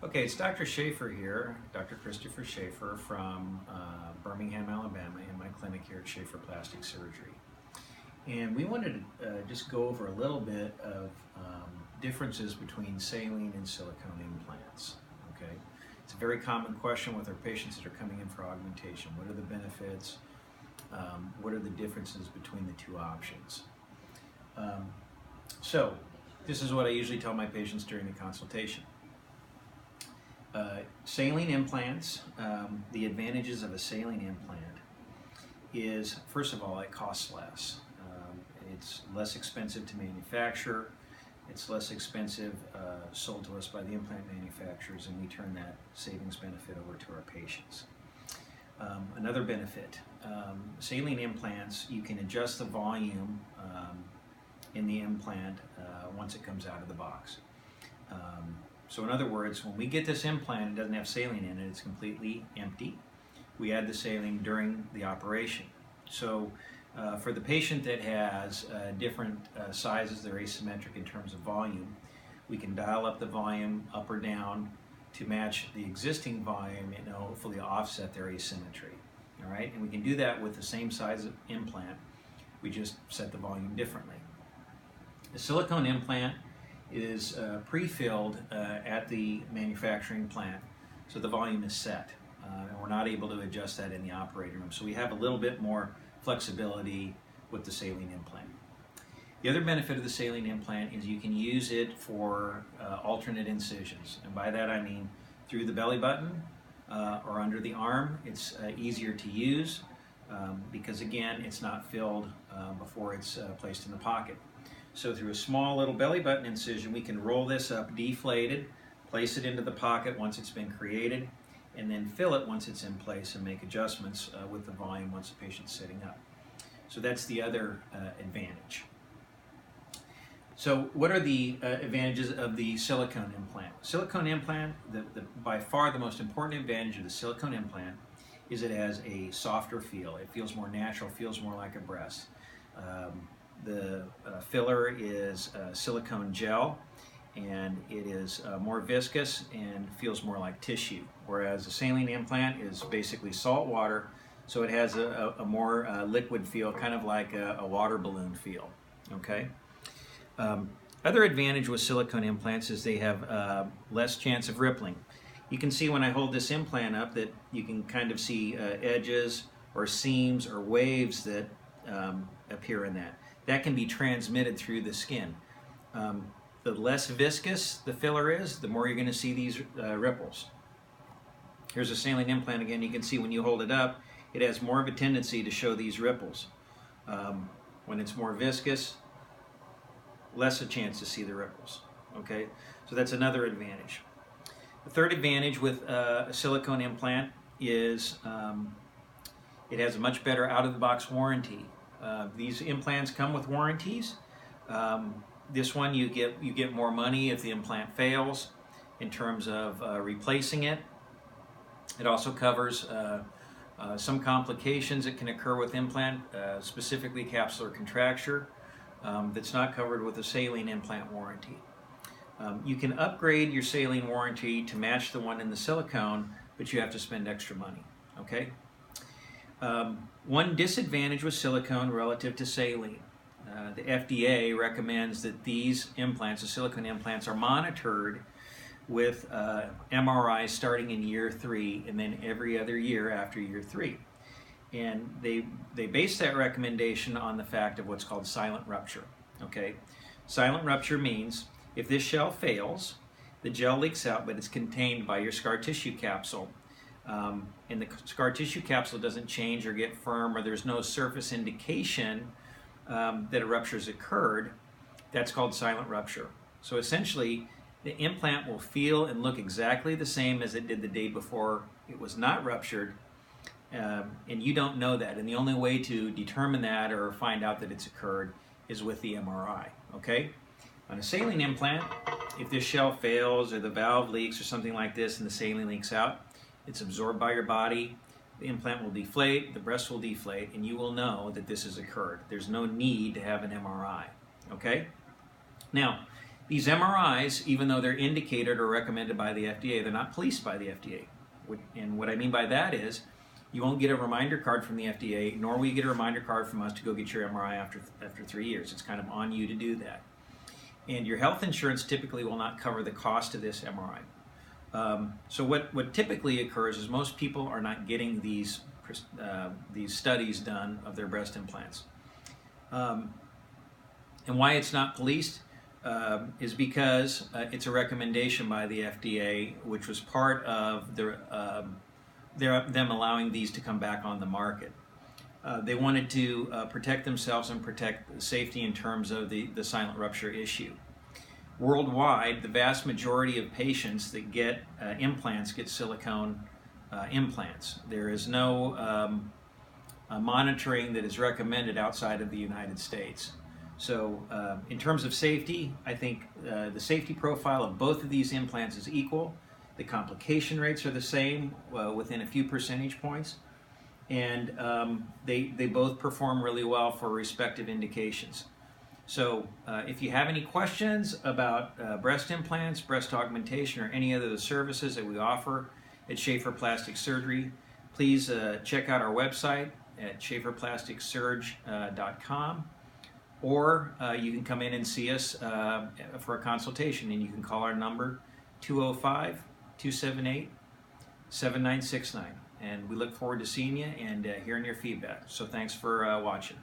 Okay, it's Dr. Schaffer here, Dr. Christopher Schaffer from Birmingham, Alabama, in my clinic here at Schaffer Plastic Surgery. And we wanted to just go over a little bit of differences between saline and silicone implants. Okay, it's a very common question with our patients that are coming in for augmentation. What are the benefits? What are the differences between the two options? So this is what I usually tell my patients during the consultation. Saline implants, the advantages of a saline implant is, first of all, it costs less. It's less expensive to manufacture. It's less expensive sold to us by the implant manufacturers, and we turn that savings benefit over to our patients. Another benefit, saline implants, you can adjust the volume in the implant once it comes out of the box. So in other words, when we get this implant, it doesn't have saline in it, it's completely empty. We add the saline during the operation. So for the patient that has different sizes, they're asymmetric in terms of volume, we can dial up the volume up or down to match the existing volume and hopefully offset their asymmetry. All right, and we can do that with the same size of implant, we just set the volume differently. The silicone implant is pre-filled at the manufacturing plant, so the volume is set, and we're not able to adjust that in the operating room. So we have a little bit more flexibility with the saline implant. The other benefit of the saline implant is you can use it for alternate incisions, and by that I mean through the belly button or under the arm. It's easier to use because again, it's not filled before it's placed in the pocket. So through a small little belly button incision, we can roll this up deflated, place it into the pocket once it's been created, and then fill it once it's in place and make adjustments with the volume once the patient's sitting up. So that's the other advantage. So what are the advantages of the silicone implant? Silicone implant, by far the most important advantage of the silicone implant is it has a softer feel. It feels more natural, feels more like a breast. The filler is silicone gel, and it is more viscous and feels more like tissue, whereas a saline implant is basically salt water, so it has a more liquid feel, kind of like a water balloon feel. Okay. Other advantage with silicone implants is they have less chance of rippling. You can see when I hold this implant up that you can kind of see edges or seams or waves that appear in that. That can be transmitted through the skin. The less viscous the filler is, the more you're going to see these ripples. Here's a saline implant again. You can see when you hold it up, it has more of a tendency to show these ripples. When it's more viscous, less a chance to see the ripples. Okay, so that's another advantage. The third advantage with a silicone implant is it has a much better out-of-the-box warranty. These implants come with warranties. This one you get more money if the implant fails in terms of replacing it. It also covers some complications that can occur with implant, specifically capsular contracture, that's not covered with a saline implant warranty. You can upgrade your saline warranty to match the one in the silicone, but you have to spend extra money. Okay. One disadvantage with silicone relative to saline, the FDA recommends that these implants, the silicone implants, are monitored with MRI starting in year 3 and then every other year after year 3. And they base that recommendation on the fact of what's called silent rupture. Okay, silent rupture means if this shell fails, the gel leaks out, but it's contained by your scar tissue capsule. And the scar tissue capsule doesn't change or get firm, or there's no surface indication that a rupture has occurred. That's called silent rupture. So essentially, the implant will feel and look exactly the same as it did the day before it was not ruptured, and you don't know that. And the only way to determine that or find out that it's occurred is with the MRI. Okay? On a saline implant, if this shell fails or the valve leaks or something like this and the saline leaks out, it's absorbed by your body, the implant will deflate, the breast will deflate, and you will know that this has occurred. There's no need to have an MRI, okay? Now, These MRIs, even though they're indicated or recommended by the FDA, they're not policed by the FDA. And what I mean by that is, you won't get a reminder card from the FDA, nor will you get a reminder card from us to go get your MRI after 3 years. It's kind of on you to do that. And your health insurance typically will not cover the cost of this MRI. So what typically occurs is most people are not getting these studies done of their breast implants. And why it's not policed is because it's a recommendation by the FDA, which was part of them allowing these to come back on the market. They wanted to protect themselves and protect safety in terms of the silent rupture issue. Worldwide, the vast majority of patients that get implants get silicone implants. There is no monitoring that is recommended outside of the United States. So in terms of safety, I think the safety profile of both of these implants is equal. The complication rates are the same, within a few percentage points. And they both perform really well for respective indications. So if you have any questions about breast implants, breast augmentation, or any other of the services that we offer at Schaffer Plastic Surgery, please check out our website at schafferplasticsurg.com, or you can come in and see us for a consultation, and you can call our number 205-278-7969. And we look forward to seeing you and hearing your feedback. So thanks for watching.